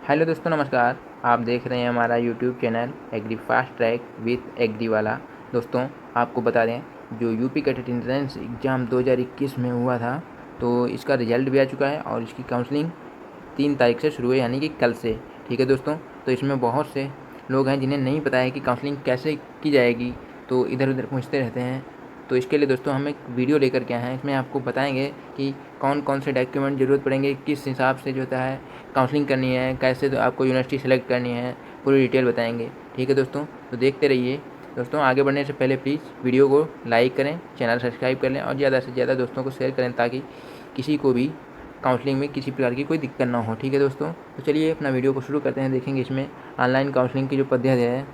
Hello दोस्तों, नमस्कार। आप देख रहे हैं हमारा YouTube channel agri fast track with agri वाला। दोस्तों, आपको बता दें, जो यूपी कैडेट एंट्रेंस एग्ज़ाम 2021 में हुआ था, तो इसका रिजल्ट भी आ चुका है और इसकी काउंसलिंग 3 तारीख से शुरू है, यानी कि कल से। ठीक है दोस्तों, तो इसमें बहुत से लोग हैं जिन्हें नहीं पता है कि काउंसलिंग कैसे की जाएगी, तो इधर उधर पूछते रहते हैं। तो इसके लिए दोस्तों हम एक वीडियो लेकर के आए हैं। इसमें आपको बताएंगे कि कौन कौन से डॉक्यूमेंट ज़रूरत पड़ेंगे, किस हिसाब से जो होता है काउंसलिंग करनी है, कैसे तो आपको यूनिवर्सिटी सेलेक्ट करनी है, पूरी डिटेल बताएंगे। ठीक है दोस्तों, तो देखते रहिए। दोस्तों, आगे बढ़ने से पहले प्लीज़ वीडियो को लाइक करें, चैनल सब्सक्राइब कर लें और ज़्यादा से ज़्यादा दोस्तों को शेयर करें, ताकि किसी को भी काउंसलिंग में किसी प्रकार की कोई दिक्कत ना हो। ठीक है दोस्तों, तो चलिए अपना वीडियो को शुरू करते हैं। देखेंगे इसमें ऑनलाइन काउंसलिंग की जो पद्धति है,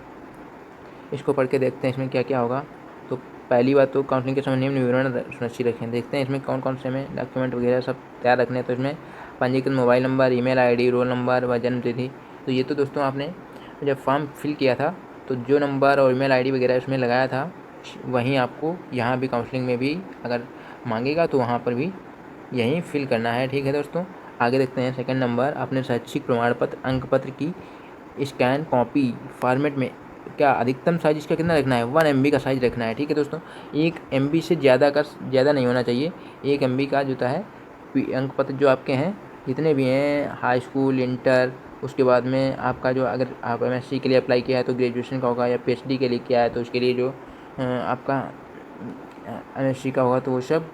इसको पढ़ के देखते हैं इसमें क्या क्या होगा। तो पहली बात, तो काउंसलिंग के समय नियम विवरण सुनिश्चित रखें। देखते हैं इसमें कौन कौन से हमें डॉक्यूमेंट वगैरह सब तैयार रखने हैं। तो इसमें पंजीकृत mobile number, email ID, roll number व जन्म तिथि। तो ये तो दोस्तों आपने जब फॉर्म फिल किया था, तो जो नंबर और ईमेल आईडी वगैरह इसमें लगाया था, वहीं आपको यहाँ भी काउंसलिंग में भी अगर मांगेगा तो वहाँ पर भी यहीं फिल करना है। ठीक है दोस्तों, आगे देखते हैं। सेकंड नंबर, अपने शैक्षिक प्रमाण पत्र, अंक पत्र की स्कैन कॉपी फॉर्मेट में। क्या अधिकतम साइज़ इसका कितना रखना है? 1 MB का साइज़ रखना है। ठीक है दोस्तों, 1 MB से ज़्यादा नहीं होना चाहिए। 1 MB का जो है अंक पत्र जो आपके हैं, जितने भी हैं, हाई स्कूल, इंटर, उसके बाद में आपका जो, अगर आप MSc के लिए अप्लाई किया है तो ग्रेजुएशन का होगा, या PhD के लिए किया है तो उसके लिए जो आपका MSc का होगा, तो वो सब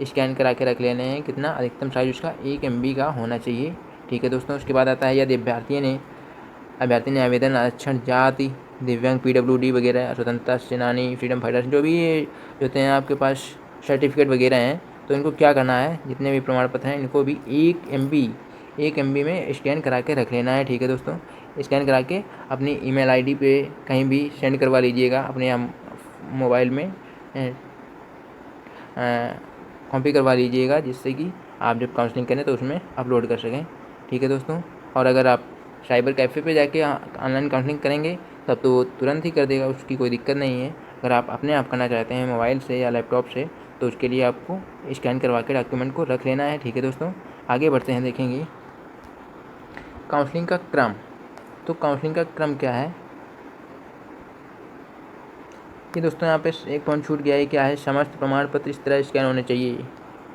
स्कैन करा के रख लेने हैं। कितना अधिकतम साइज़ उसका 1 MB का होना चाहिए। ठीक है दोस्तों, उसके बाद आता है, यदि अभ्यर्थी ने आवेदन आरक्षण, जाति, दिव्यांग, PWD वगैरह, स्वतंत्रता सेनानी, फ्रीडम फाइटर्स, जो भी ये होते हैं आपके पास सर्टिफिकेट वगैरह हैं, तो इनको क्या करना है, जितने भी प्रमाण पत्र हैं इनको भी 1 MB में स्कैन करा के रख लेना है। ठीक है दोस्तों, स्कैन करा के अपनी ईमेल आईडी पे कहीं भी सेंड करवा लीजिएगा, अपने मोबाइल में कॉपी करवा लीजिएगा, जिससे कि आप जब काउंसलिंग करें तो उसमें अपलोड कर सकें। ठीक है दोस्तों, और अगर आप साइबर कैफ़े पे जाके ऑनलाइन काउंसलिंग करेंगे तब तो वो तुरंत ही कर देगा, उसकी कोई दिक्कत नहीं है। अगर आप अपने आप करना चाहते हैं मोबाइल से या लैपटॉप से, तो उसके लिए आपको स्कैन करवा के डॉक्यूमेंट को रख लेना है। ठीक है दोस्तों, आगे बढ़ते हैं। देखेंगे काउंसलिंग का क्रम। तो काउंसलिंग का क्रम क्या है कि दोस्तों, यहाँ पे एक पॉइंट छूट गया है। क्या है? समस्त प्रमाण पत्र इस तरह स्कैन होने चाहिए,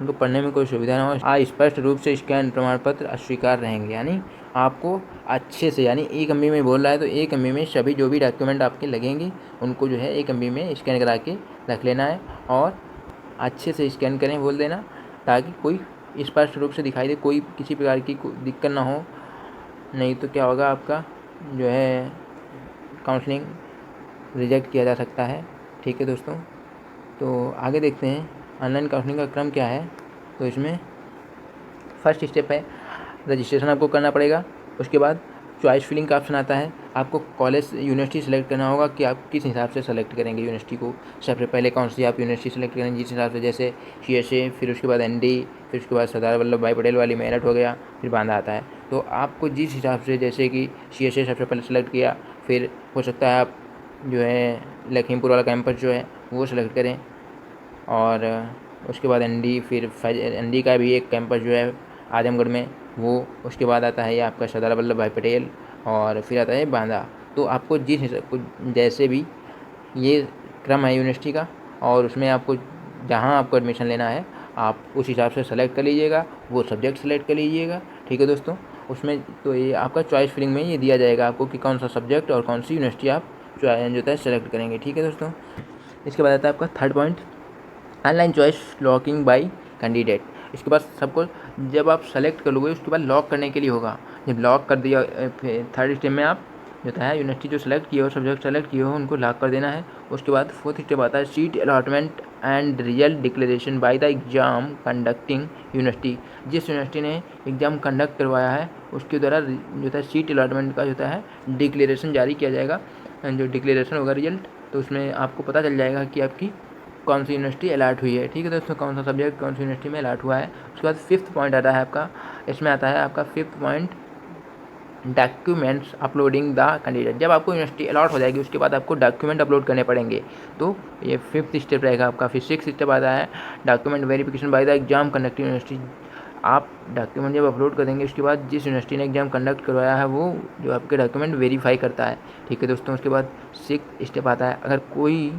उनको पढ़ने में कोई सुविधा ना हो। स्पष्ट रूप से स्कैन प्रमाण पत्र अस्वीकार रहेंगे, यानी आपको अच्छे से, यानी 1 MB में बोल रहा है तो 1 MB में सभी जो भी डॉक्यूमेंट आपके लगेंगे उनको जो है 1 MB में स्कैन करा के रख लेना है, और अच्छे से स्कैन करें बोल देना, ताकि कोई स्पष्ट रूप से दिखाई दे, कोई किसी प्रकार की दिक्कत ना हो। नहीं तो क्या होगा, आपका जो है काउंसलिंग रिजेक्ट किया जा सकता है। ठीक है दोस्तों, तो आगे देखते हैं ऑनलाइन काउंसलिंग का क्रम क्या है। तो इसमें फर्स्ट स्टेप है, रजिस्ट्रेशन आपको करना पड़ेगा। उसके बाद चॉइस फिलिंग का ऑप्शन आता है। आपको कॉलेज, यूनिवर्सिटी सेलेक्ट करना होगा कि आप किस हिसाब से सेलेक्ट करेंगे यूनिवर्सिटी को। सबसे पहले कौन सी आप यूनिवर्सिटी सेलेक्ट करेंगे, जिस हिसाब से, जैसे CSA, फिर उसके बाद ND, फिर उसके बाद सरदार वल्लभ भाई पटेल वाली मेरठ हो गया, फिर बांदा आता है। तो आपको जिस हिसाब से, जैसे कि CSA सबसे पहले सेलेक्ट किया, फिर हो सकता है आप जो है लखीमपुर वाला कैंपस जो है वो सेलेक्ट करें, और उसके बाद ND, फिर ND का भी एक कैंपस जो है आजमगढ़ में, वो, उसके बाद आता है ये आपका सरदार वल्लभ भाई पटेल, और फिर आता है बांदा। तो आपको जिस हिसाब, जैसे भी ये क्रम है यूनिवर्सिटी का, और उसमें आपको जहाँ आपको एडमिशन लेना है आप उस हिसाब से सेलेक्ट कर लीजिएगा, वो सब्जेक्ट सेलेक्ट कर लीजिएगा। ठीक है दोस्तों, उसमें तो ये आपका चॉइस फिलिंग में ये दिया जाएगा आपको कि कौन सा सब्जेक्ट और कौन सी यूनिवर्सिटी आप जो है सेलेक्ट करेंगे। ठीक है दोस्तों, इसके बाद आता है आपका third point, online choice locking bye candidate. इसके बाद सबको, जब आप सेलेक्ट कर लोगे उसके बाद लॉक करने के लिए होगा। जब लॉक कर दिया, फिर थर्ड स्टेप में आप जो है यूनिवर्सिटी जो सेलेक्ट किए हो, सब्जेक्ट सेलेक्ट किए हो, उनको लॉक कर देना है। उसके बाद फोर्थ स्टेप आता है, seat allotment and result declaration by the exam conducting university. जिस यूनिवर्सिटी ने एग्ज़ाम कंडक्ट करवाया है उसके द्वारा जो है सीट अलॉटमेंट का जो है डिक्लेरेशन जारी किया जाएगा। जो डिक्लेरेशन होगा रिजल्ट, तो उसमें आपको पता चल जाएगा कि आपकी कौन सी यूनिवर्सिटी अलॉट हुई है। ठीक है दोस्तों, कौन सा सब्जेक्ट कौन सी यूनिवर्सिटी में अलॉट हुआ है। उसके बाद फिफ्थ पॉइंट आता है आपका, इसमें आता है आपका fifth point, documents uploading the candidate. जब आपको यूनिवर्सिटी अलॉट हो जाएगी उसके बाद आपको डॉक्यूमेंट अपलोड करने पड़ेंगे, तो ये फिफ्थ स्टेप रहेगा आपका। फिर सिक्स स्टेप आता है, document verification by the exam conducting university. आप डॉक्यूमेंट जब अपलोड कर देंगे उसके बाद जिस यूनिवर्सिटी ने एग्ज़ाम कंडक्ट करवाया है वो जो आपके डॉक्यूमेंट वेरीफाई करता है। ठीक है दोस्तों, उसके बाद 6 स्टेप आता है। अगर कोई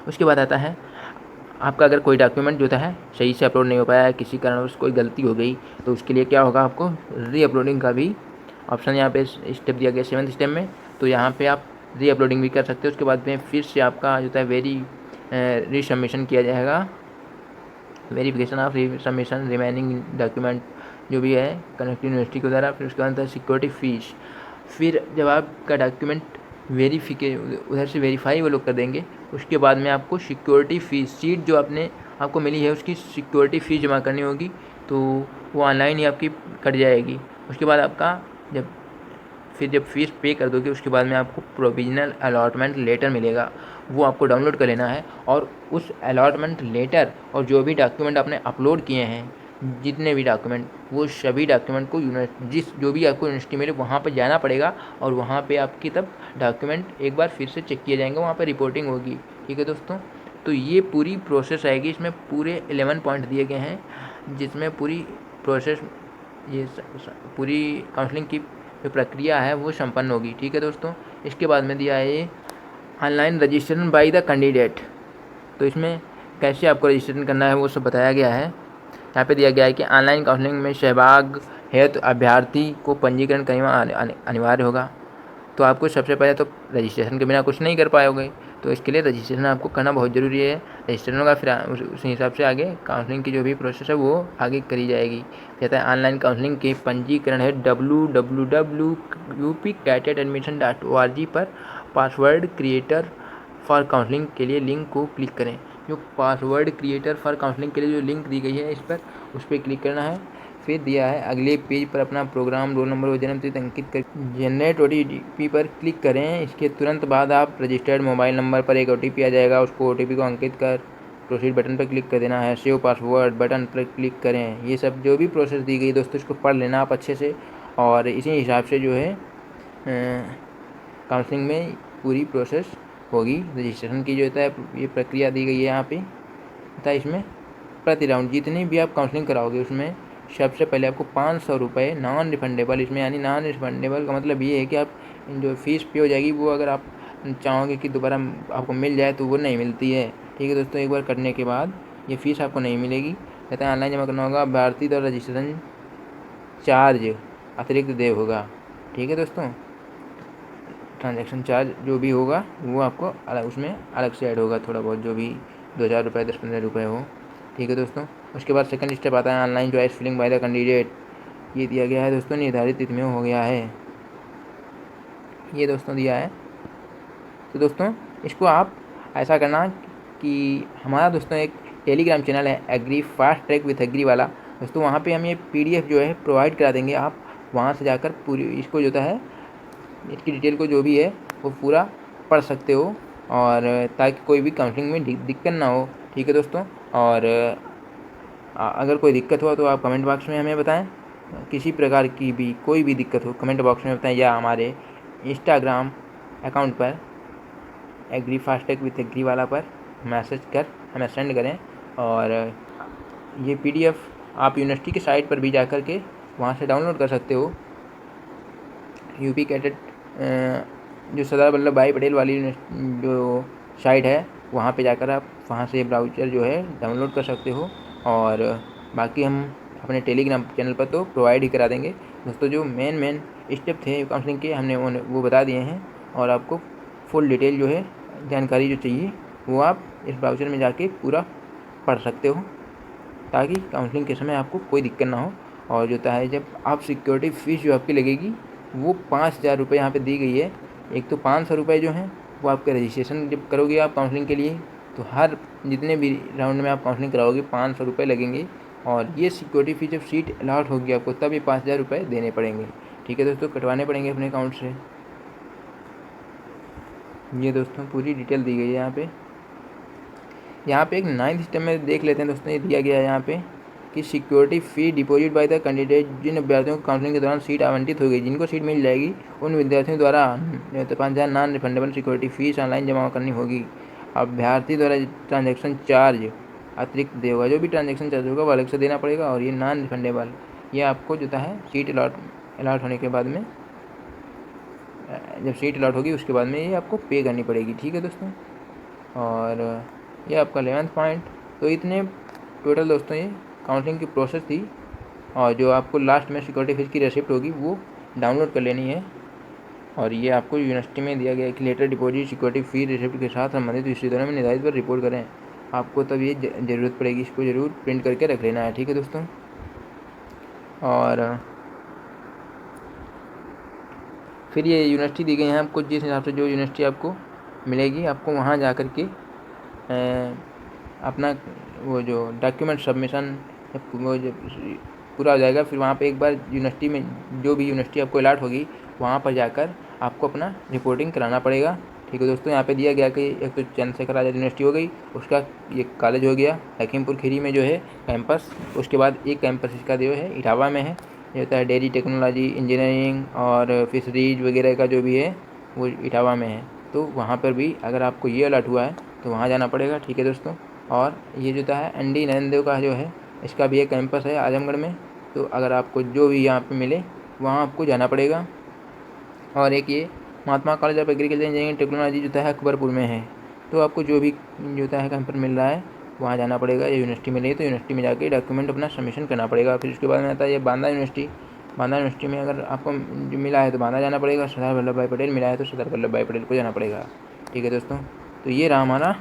उसके बाद आता है आपका अगर कोई डॉक्यूमेंट जो है सही से अपलोड नहीं हो पाया है, किसी कारणवश कोई गलती हो गई, तो उसके लिए क्या होगा, आपको री अपलोडिंग का भी ऑप्शन यहाँ पे स्टेप दिया गया 7th स्टेप में। तो यहाँ पे आप री अपलोडिंग भी कर सकते हो। उसके बाद में फिर से आपका जो है री सबमिशन किया जाएगा, verification of submission remaining document जो भी है कनेक्ट यूनिवर्सिटी के द्वारा। फिर उसके बाद सिक्योरिटी फीस। फिर जब आपका डॉक्यूमेंट उधर से वेरीफाई वो लोग कर देंगे, उसके बाद में आपको सिक्योरिटी फ़ीस सीट जो आपको मिली है उसकी सिक्योरिटी फ़ीस जमा करनी होगी। तो वो ऑनलाइन ही आपकी कट जाएगी। उसके बाद आपका जब फीस पे कर दोगे उसके बाद में आपको प्रोविजनल अलॉटमेंट लेटर मिलेगा, वो आपको डाउनलोड कर लेना है। और उस अलॉटमेंट लेटर और जो भी डॉक्यूमेंट आपने अपलोड किए हैं, जितने भी डॉक्यूमेंट, वो सभी डॉक्यूमेंट को जो भी आपको यूनिवर्सिटी मिले वहाँ पर जाना पड़ेगा और वहाँ पे आपकी तब डॉक्यूमेंट एक बार फिर से चेक किए जाएंगे, वहाँ पर रिपोर्टिंग होगी। ठीक है दोस्तों, तो ये पूरी प्रोसेस आएगी। इसमें पूरे 11 पॉइंट दिए गए हैं जिसमें पूरी प्रोसेस पूरी काउंसलिंग की जो प्रक्रिया है वो संपन्न होगी। ठीक है दोस्तों, इसके बाद में दिया है ये online registration bye the candidate. तो इसमें कैसे आपको रजिस्ट्रेशन करना है वो सब बताया गया है। यहाँ पे दिया गया है कि ऑनलाइन काउंसलिंग में सहभाग हेतु अभ्यर्थी को पंजीकरण करना अनिवार्य होगा। तो आपको सबसे पहले तो रजिस्ट्रेशन के बिना कुछ नहीं कर पाओगे, तो इसके लिए रजिस्ट्रेशन आपको करना बहुत ज़रूरी है। रजिस्ट्रेशन होगा फिर उस हिसाब से आगे काउंसलिंग की जो भी प्रोसेस है वो आगे करी जाएगी। कहता है ऑनलाइन काउंसलिंग के पंजीकरण है www.upcatetadmission.org पर पासवर्ड क्रिएटर फॉर काउंसलिंग के लिए लिंक को क्लिक करें। जो पासवर्ड क्रिएटर फॉर काउंसलिंग के लिए जो लिंक दी गई है उस पर क्लिक करना है। फिर दिया है अगले पेज पर अपना प्रोग्राम, रोल नंबर और जन्म तिथि अंकित कर जनरेट OTP पर क्लिक करें। इसके तुरंत बाद आप रजिस्टर्ड मोबाइल नंबर पर एक OTP आ जाएगा, उसको OTP को अंकित कर प्रोसीड बटन पर क्लिक कर देना है। सेव पासवर्ड बटन पर क्लिक करें। ये सब जो भी प्रोसेस दी गई दोस्तों इसको पढ़ लेना आप अच्छे से, और इसी हिसाब से जो है काउंसलिंग में पूरी प्रोसेस होगी। रजिस्ट्रेशन की जो होता है ये प्रक्रिया दी गई है यहाँ पे तथा इसमें प्रति राउंड जितनी भी आप काउंसलिंग कराओगे उसमें सबसे पहले आपको 500 रुपये नॉन रिफंडेबल, इसमें यानी नॉन रिफंडेबल का मतलब ये है कि आप जो फीस पे हो जाएगी वो अगर आप चाहोगे कि दोबारा आपको मिल जाए तो वो नहीं मिलती है। ठीक है दोस्तों, एक बार करने के बाद ये फ़ीस आपको नहीं मिलेगी। कहते हैं ऑनलाइन जमा करना होगा, भारतीय द्वारा रजिस्ट्रेशन चार्ज अतिरिक्त देय होगा। ठीक है दोस्तों, ट्रांजैक्शन चार्ज जो भी होगा वो आपको अलग उसमें अलग से ऐड होगा, थोड़ा बहुत जो भी 2000 रुपये 10-15 रुपये हो। ठीक है दोस्तों, उसके बाद सेकंड स्टेप आता है online choice filling by the candidate. ये दिया गया है दोस्तों, निर्धारित तिथि में हो गया है ये दोस्तों दिया है। तो दोस्तों इसको आप ऐसा करना कि हमारा दोस्तों एक टेलीग्राम चैनल है agri fast track with agri वाला दोस्तों, वहाँ पे हम ये PDF जो है प्रोवाइड करा देंगे। आप वहाँ से जाकर पूरी इसको जो है इसकी डिटेल को जो भी है वो पूरा पढ़ सकते हो, और ताकि कोई भी काउंसलिंग में दिक्कत ना हो। ठीक है दोस्तों, और अगर कोई दिक्कत हो तो आप कमेंट बॉक्स में हमें बताएं। किसी प्रकार की भी कोई भी दिक्कत हो कमेंट बॉक्स में बताएं, या हमारे इंस्टाग्राम अकाउंट पर agri fast track with agri वाला पर मैसेज कर हमें सेंड करें। और ये PDF आप यूनिवर्सिटी की साइट पर भी जा कर के वहाँ से डाउनलोड कर सकते हो। यूपी कैडेट जो सरदार वल्लभ भाई पटेल वाली जो साइट है वहाँ पे जाकर आप वहाँ से ब्राउज़र जो है डाउनलोड कर सकते हो। और बाकी हम अपने टेलीग्राम चैनल पर तो प्रोवाइड ही करा देंगे दोस्तों। जो मेन स्टेप थे काउंसलिंग के हमने वो बता दिए हैं, और आपको फुल डिटेल जो है जानकारी जो चाहिए वो आप इस ब्राउज़र में जाके पूरा पढ़ सकते हो, ताकि काउंसलिंग के समय आपको कोई दिक्कत ना हो। और जो है जब आप सिक्योरिटी फ़ीस जो आपकी लगेगी वो 5000 रुपये यहाँ पे दी गई है। एक तो 500 रुपये जो हैं वो आपका रजिस्ट्रेशन जब करोगे आप काउंसलिंग के लिए, तो हर जितने भी राउंड में आप काउंसलिंग कराओगे 500 रुपये लगेंगे। और ये सिक्योरिटी फ़ीस जब सीट अलॉट होगी आपको तब ये 5000 रुपये देने पड़ेंगे। ठीक है दोस्तों, कटवाने पड़ेंगे अपने अकाउंट से। ये दोस्तों पूरी डिटेल दी गई है यहाँ पे एक 9th स्टेप में देख लेते हैं दोस्तों। ये दिया गया है यहाँ पे कि security fee deposit by the candidate. जिन अभ्यर्थियों को काउंसलिंग के दौरान सीट आवंटित हो गई, जिनको सीट मिल जाएगी, उन विद्यार्थियों द्वारा 5000 non refundable security fees online जमा करनी होगी। अभ्यर्थी द्वारा ट्रांजैक्शन चार्ज अतिरिक्त देय होगा। जो भी ट्रांजेक्शन चार्ज होगा वो अलग से देना पड़ेगा। और ये नॉन रिफंडेबल, ये आपको जो है सीट अलॉट होने के बाद में, जब सीट अलॉट होगी उसके बाद में ये आपको पे करनी पड़ेगी। ठीक है दोस्तों, और ये आपका 11th पॉइंट। तो इतने टोटल दोस्तों ये काउंसलिंग की प्रोसेस थी। और जो आपको लास्ट में सिक्योरिटी फीस की रेसिप्ट होगी वो डाउनलोड कर लेनी है। और ये आपको यूनिवर्सिटी में दिया गया कि लेटर डिपॉजिट सिक्योरिटी फी रिसिप्ट के साथ संबंधित विश्वविद्यालय में निर्धारित पर रिपोर्ट करें। आपको तब ये ज़रूरत पड़ेगी, इसको ज़रूर प्रिंट करके रख लेना है। ठीक है दोस्तों, और फिर ये यूनिवर्सिटी दी गई है आपको, जिस हिसाब से जो यूनिवर्सिटी आपको मिलेगी आपको वहाँ जा कर के अपना वो जो डॉक्यूमेंट सबमिशन वो जो पूरा हो जाएगा। फिर वहाँ पे एक बार यूनिवर्सिटी में जो भी यूनिवर्सिटी आपको अलॉट होगी वहाँ पर जाकर आपको अपना रिपोर्टिंग कराना पड़ेगा। ठीक है दोस्तों, यहाँ पे दिया गया कि एक तो चंद्रशेखर आज़ाद यूनिवर्सिटी हो गई, उसका ये कॉलेज हो गया लखीमपुर खीरी में जो है कैंपस। उसके बाद एक कैंपस इसका जो है इटावा में है, ये होता है डेयरी टेक्नोलॉजी इंजीनियरिंग और फिशरीज वगैरह का जो भी है वो इटावा में है। तो वहाँ पर भी अगर आपको ये अलॉट हुआ है तो वहाँ जाना पड़ेगा। ठीक है दोस्तों, और ये जो है ND नरेंद्र देव का जो है इसका भी एक कैंपस है आजमगढ़ में। तो अगर आपको जो भी यहाँ पे मिले वहाँ आपको जाना पड़ेगा। और एक ये Mahatma college of agriculture engineering technology जो है अकबरपुर में है। तो आपको जो भी जो है कैंपस मिल रहा है वहाँ जाना पड़ेगा। या यूनिवर्सिटी मिली तो यूनिवर्सिटी में जाके डॉक्यूमेंट अपना सबमिशन करना पड़ेगा। फिर उसके बाद में आता है ये बांदा यूनिवर्सिटी। बांदा यूनिवर्सिटी में अगर आपको जो मिला है तो बांदा जाना पड़ेगा, सरदार वल्लभ भाई पटेल मिला है तो सरदार वल्लभ भाई पटेल को जाना पड़ेगा। ठीक है दोस्तों, तो ये रहा हमारा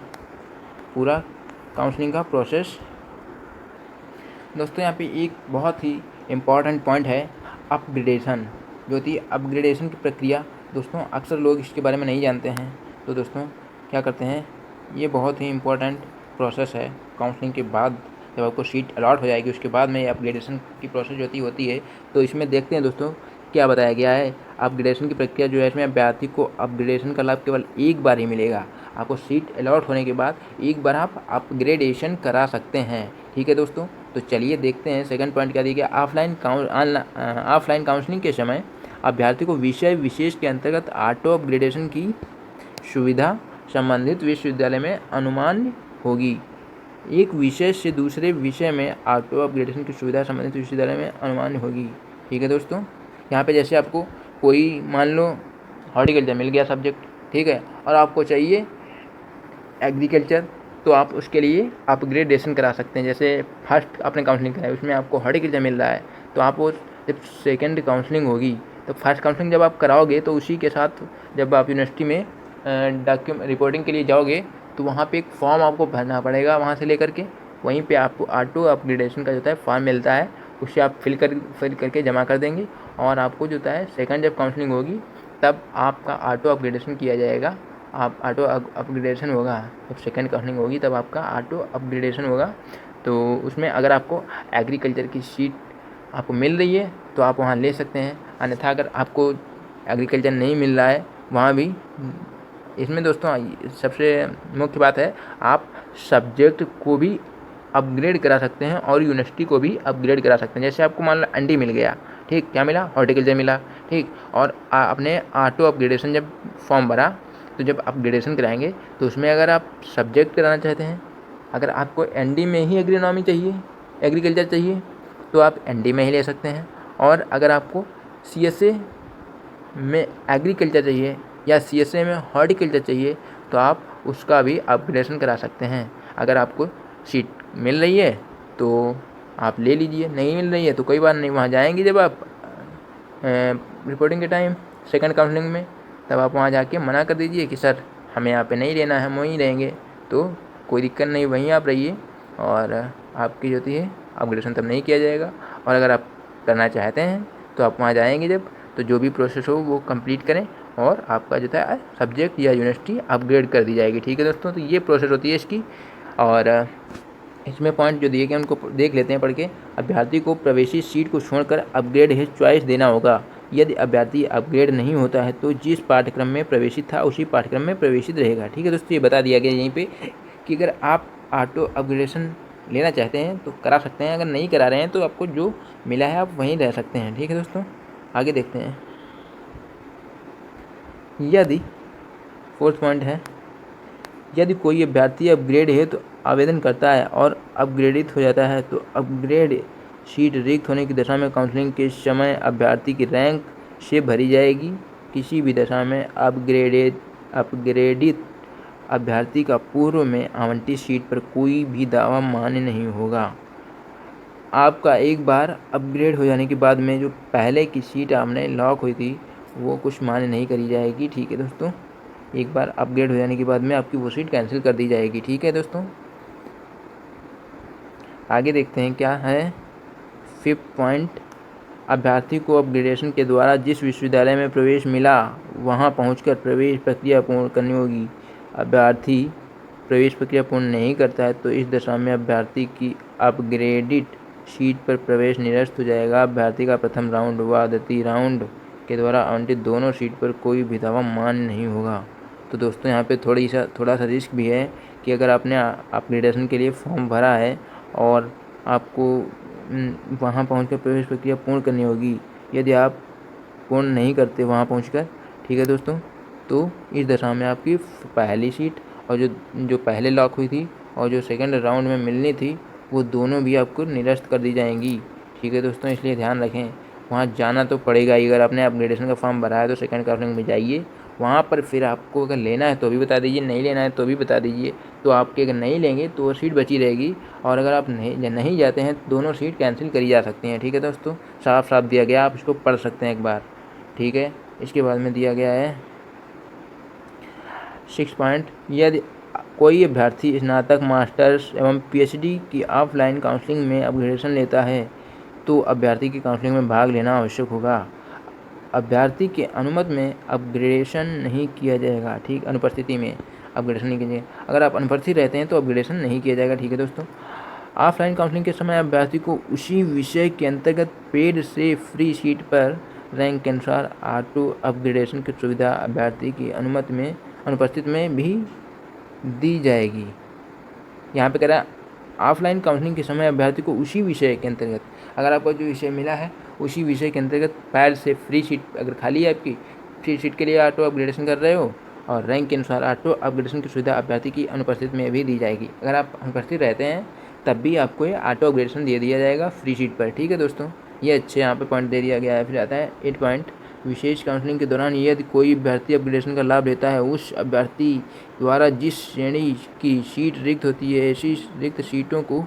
पूरा काउंसलिंग का प्रोसेस। दोस्तों यहाँ पे एक बहुत ही इम्पॉर्टेंट पॉइंट है अपग्रेडेशन, जो होती है अपग्रेडेशन की प्रक्रिया। दोस्तों अक्सर लोग इसके बारे में नहीं जानते हैं। तो दोस्तों क्या करते हैं, ये बहुत ही इम्पोर्टेंट प्रोसेस है। काउंसलिंग के बाद जब आपको सीट अलॉट हो जाएगी उसके बाद में ये अपग्रेडेशन की प्रोसेस होती है। तो इसमें देखते हैं दोस्तों क्या बताया गया है। अपग्रेडेशन की प्रक्रिया जो है इसमें अभ्यर्थी को अपग्रेडेशन का लाभ केवल एक बार ही मिलेगा। आपको सीट अलॉट होने के बाद एक बार आप अपग्रेडेशन करा सकते हैं। ठीक है दोस्तों, तो चलिए देखते हैं सेकंड पॉइंट क्या दिया गया। ऑफलाइन काउंसलिंग के समय अभ्यर्थी को विषय विशेष के अंतर्गत ऑटो अपग्रेडेशन की सुविधा संबंधित विश्वविद्यालय में अनुमान्य होगी। एक विषय से दूसरे विषय में ऑटो अपग्रेडेशन की सुविधा संबंधित विश्वविद्यालय में अनुमान्य होगी। ठीक है दोस्तों, यहाँ पे जैसे आपको कोई मान लो हॉर्टिकल्चर मिल गया सब्जेक्ट, ठीक है, और आपको चाहिए एग्रीकल्चर, तो आप उसके लिए अपग्रेडेशन करा सकते हैं। जैसे फर्स्ट आपने काउंसलिंग कराई उसमें आपको हॉर्टिकल्चर मिल रहा है, तो आप वो जब सेकेंड काउंसलिंग होगी तो फर्स्ट काउंसलिंग जब आप कराओगे तो उसी के साथ जब आप यूनिवर्सिटी में रिपोर्टिंग के लिए जाओगे तो वहाँ पे एक फॉर्म आपको भरना पड़ेगा। वहाँ से लेकर के वहीं पे आपको ऑटो अपग्रेडेशन का जो है फॉर्म मिलता है, उससे आप फिल करके जमा कर देंगे। और आपको जो है सेकंड जब काउंसलिंग होगी तब आपका ऑटो अपग्रेडेशन किया जाएगा। आप ऑटो अपग्रेडेशन होगा जब सेकंड काउंसलिंग होगी तब आपका ऑटो अपग्रेडेशन होगा। तो उसमें अगर आपको एग्रीकल्चर की सीट आपको मिल रही है तो आप वहाँ ले सकते हैं, अन्यथा अगर आपको एग्रीकल्चर नहीं मिल रहा है वहाँ भी। इसमें दोस्तों सबसे मुख्य बात है आप सब्जेक्ट को भी अपग्रेड करा सकते हैं और यूनिवर्सिटी को भी अपग्रेड करा सकते हैं। जैसे आपको मान लो ND मिल गया, ठीक, क्या मिला, हॉर्टिकल्चर मिला, ठीक, और आपने ऑटो अपग्रेडेशन जब फॉर्म भरा तो जब अपग्रेडेशन कराएंगे तो उसमें अगर आप सब्जेक्ट कराना चाहते हैं, अगर आपको ND में ही एग्रोनॉमी चाहिए, एग्रीकल्चर चाहिए, तो आप ND में ही ले सकते हैं। और अगर आपको CSA में एग्रीकल्चर चाहिए या CSA में हॉर्टिकल्चर चाहिए तो आप उसका भी अपग्रेडेशन करा सकते हैं। अगर आपको सीट मिल रही है तो आप ले लीजिए, नहीं मिल रही है तो कोई बात नहीं, वहाँ जाएंगे जब आप रिपोर्टिंग के टाइम सेकंड काउंसलिंग में, तब आप वहाँ जाके मना कर दीजिए कि सर हमें यहाँ पे नहीं लेना है, हम वहीं रहेंगे। तो कोई दिक्कत नहीं, वहीं आप रहिए और आपकी जो है अपग्रेडेशन तब नहीं किया जाएगा। और अगर आप करना चाहते हैं तो आप वहाँ जाएंगे जब, तो जो भी प्रोसेस हो वो कंप्लीट करें और आपका जो है सब्जेक्ट या यूनिवर्सिटी अपग्रेड कर दी जाएगी। ठीक है दोस्तों, तो ये प्रोसेस होती है इसकी। और इसमें पॉइंट जो दिए गए उनको देख लेते हैं पढ़ के। अभ्यर्थी को प्रवेशी सीट को छोड़कर अपग्रेड हिज चॉइस देना होगा। यदि अभ्यर्थी अपग्रेड नहीं होता है तो जिस पाठ्यक्रम में प्रवेशित था उसी पाठ्यक्रम में प्रवेशित रहेगा। ठीक है दोस्तों, ये बता दिया गया यहीं पे कि अगर आप ऑटो अपग्रेडेशन लेना चाहते हैं तो करा सकते हैं, अगर नहीं करा रहे हैं तो आपको जो मिला है आप वहीं रह सकते हैं। ठीक है दोस्तों, आगे देखते हैं। यदि फोर्थ पॉइंट है, यदि कोई अभ्यर्थी अपग्रेड है तो आवेदन करता है और अपग्रेडित हो जाता है तो अपग्रेड सीट रिक्त होने की दशा में काउंसलिंग के समय अभ्यर्थी की रैंक से भरी जाएगी। किसी भी दशा में अपग्रेडित अभ्यर्थी का पूर्व में आवंटित सीट पर कोई भी दावा मान्य नहीं होगा। आपका एक बार अपग्रेड हो जाने के बाद में जो पहले की सीट आपने लॉक हुई थी वो कुछ मान्य नहीं करी जाएगी। ठीक है दोस्तों, एक बार अपग्रेड हो जाने के बाद में आपकी वो सीट कैंसिल कर दी जाएगी। ठीक है दोस्तों, आगे देखते हैं क्या है 5th पॉइंट। अभ्यर्थी को अपग्रेडेशन के द्वारा जिस विश्वविद्यालय में प्रवेश मिला वहां पहुंचकर प्रवेश प्रक्रिया पूर्ण करनी होगी। अभ्यर्थी प्रवेश प्रक्रिया पूर्ण नहीं करता है तो इस दशा में अभ्यर्थी की अपग्रेडेड सीट पर प्रवेश निरस्त हो जाएगा। अभ्यर्थी का प्रथम राउंड व द्वितीय राउंड के द्वारा आवंटित दोनों सीट पर कोई भी दावा मान्य नहीं होगा। तो दोस्तों यहाँ पे थोड़ा सा रिस्क भी है कि अगर आपने अपग्रेडेशन के लिए फॉर्म भरा है और आपको वहाँ पहुँचकर प्रवेश प्रक्रिया पूर्ण करनी होगी, यदि आप पूर्ण नहीं करते वहाँ पहुँचकर, ठीक है दोस्तों, तो इस दशा में आपकी पहली सीट और जो पहले लॉक हुई थी और जो सेकंड राउंड में मिलनी थी वो दोनों भी आपको निरस्त कर दी जाएंगी। ठीक है दोस्तों, इसलिए ध्यान रखें, वहाँ जाना तो पड़ेगा ही। अगर आपने अपग्रेडेशन का फॉर्म भरा है तो सेकंड काउंसलिंग में जाइए, वहाँ पर फिर आपको अगर लेना है तो भी बता दीजिए, नहीं लेना है तो भी बता दीजिए। तो आपके अगर नहीं लेंगे तो वो सीट बची रहेगी और अगर आप नहीं जाते हैं तो दोनों सीट कैंसिल करी जा सकती हैं। ठीक है दोस्तों, साफ साफ दिया गया, आप इसको पढ़ सकते हैं एक बार। ठीक है, इसके बाद में दिया गया है 6 पॉइंट। यदि कोई अभ्यर्थी स्नातक, मास्टर्स एवं PhD की ऑफलाइन काउंसलिंग में अपग्रेडेशन लेता है तो अभ्यर्थी की काउंसलिंग में भाग लेना आवश्यक होगा। अभ्यर्थी के अनुमति में अपग्रेडेशन नहीं किया जाएगा। ठीक, अनुपस्थिति में अपग्रेडेशन नहीं किया जाएगा। अगर आप अनुपस्थित रहते हैं तो अपग्रेडेशन नहीं किया जाएगा। ठीक है दोस्तों, ऑफलाइन काउंसलिंग के समय अभ्यर्थी को उसी विषय के अंतर्गत पेड से फ्री सीट पर रैंक के अनुसार ऑटो अपग्रेडेशन की सुविधा अभ्यर्थी की अनुमति में अनुपस्थित में भी दी जाएगी। यहाँ पे कह रहा है ऑफलाइन काउंसलिंग के समय अभ्यर्थी को उसी विषय के अंतर्गत, अगर आपको जो विषय मिला है उसी विषय के अंतर्गत पैड से फ्री सीट अगर खाली है आपकी, फ्री सीट के लिए ऑटो अपग्रेडेशन कर रहे हो और रैंक के अनुसार ऑटो अपग्रेडेशन की सुविधा अभ्यर्थी की अनुपस्थित में भी दी जाएगी। अगर आप अनुपस्थित रहते हैं तब भी आपको ये ऑटो अपग्रेडेशन दे दिया जाएगा फ्री सीट पर। ठीक है दोस्तों, ये अच्छे यहाँ पे पॉइंट दे दिया गया है। फिर आता है 8 पॉइंट। विशेष काउंसलिंग के दौरान यदि कोई अभ्यर्थी अपग्रेडेशन का लाभ लेता है, उस अभ्यर्थी द्वारा जिस श्रेणी की सीट रिक्त होती है ऐसी रिक्त सीटों को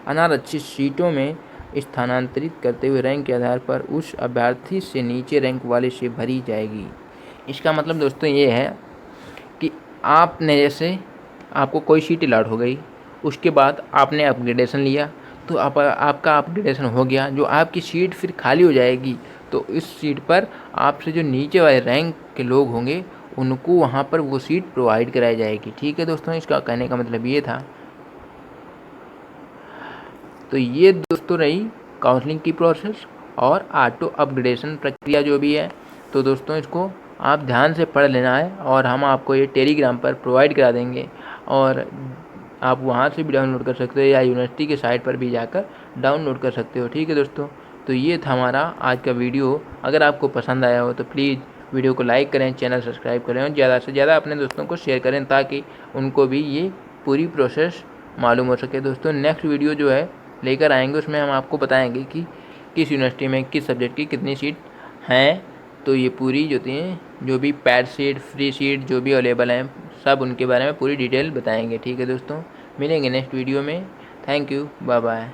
अनारक्षित सीटों में स्थानांतरित करते हुए रैंक के आधार पर उस अभ्यर्थी से नीचे रैंक वाले से भरी जाएगी। इसका मतलब दोस्तों ये है कि आपने जैसे आपको कोई सीट अलॉट हो गई, उसके बाद आपने अपग्रेडेशन लिया तो आपका अपग्रेडेशन हो गया, जो आपकी सीट फिर खाली हो जाएगी तो इस सीट पर आपसे जो नीचे वाले रैंक के लोग होंगे उनको वहाँ पर वो सीट प्रोवाइड कराई जाएगी। ठीक है दोस्तों, इसका कहने का मतलब ये था। तो ये दोस्तों रही काउंसलिंग की प्रोसेस और ऑटो अपग्रेडेशन प्रक्रिया जो भी है। तो दोस्तों इसको आप ध्यान से पढ़ लेना है और हम आपको ये टेलीग्राम पर प्रोवाइड करा देंगे और आप वहाँ से भी डाउनलोड कर सकते हो या यूनिवर्सिटी के साइट पर भी जाकर डाउनलोड कर सकते हो। ठीक है दोस्तों, तो ये था हमारा आज का वीडियो। अगर आपको पसंद आया हो तो प्लीज़ वीडियो को लाइक करें, चैनल सब्सक्राइब करें और ज़्यादा से ज़्यादा अपने दोस्तों को शेयर करें ताकि उनको भी ये पूरी प्रोसेस मालूम हो सके। दोस्तों नेक्स्ट वीडियो जो है लेकर आएंगे उसमें हम आपको बताएंगे कि किस यूनिवर्सिटी में किस सब्जेक्ट की कितनी सीट हैं। तो ये पूरी जो भी पैड सीट, फ्री सीट जो भी अवेलेबल हैं, सब उनके बारे में पूरी डिटेल बताएंगे। ठीक है दोस्तों, मिलेंगे नेक्स्ट वीडियो में। Thank you, bye bye.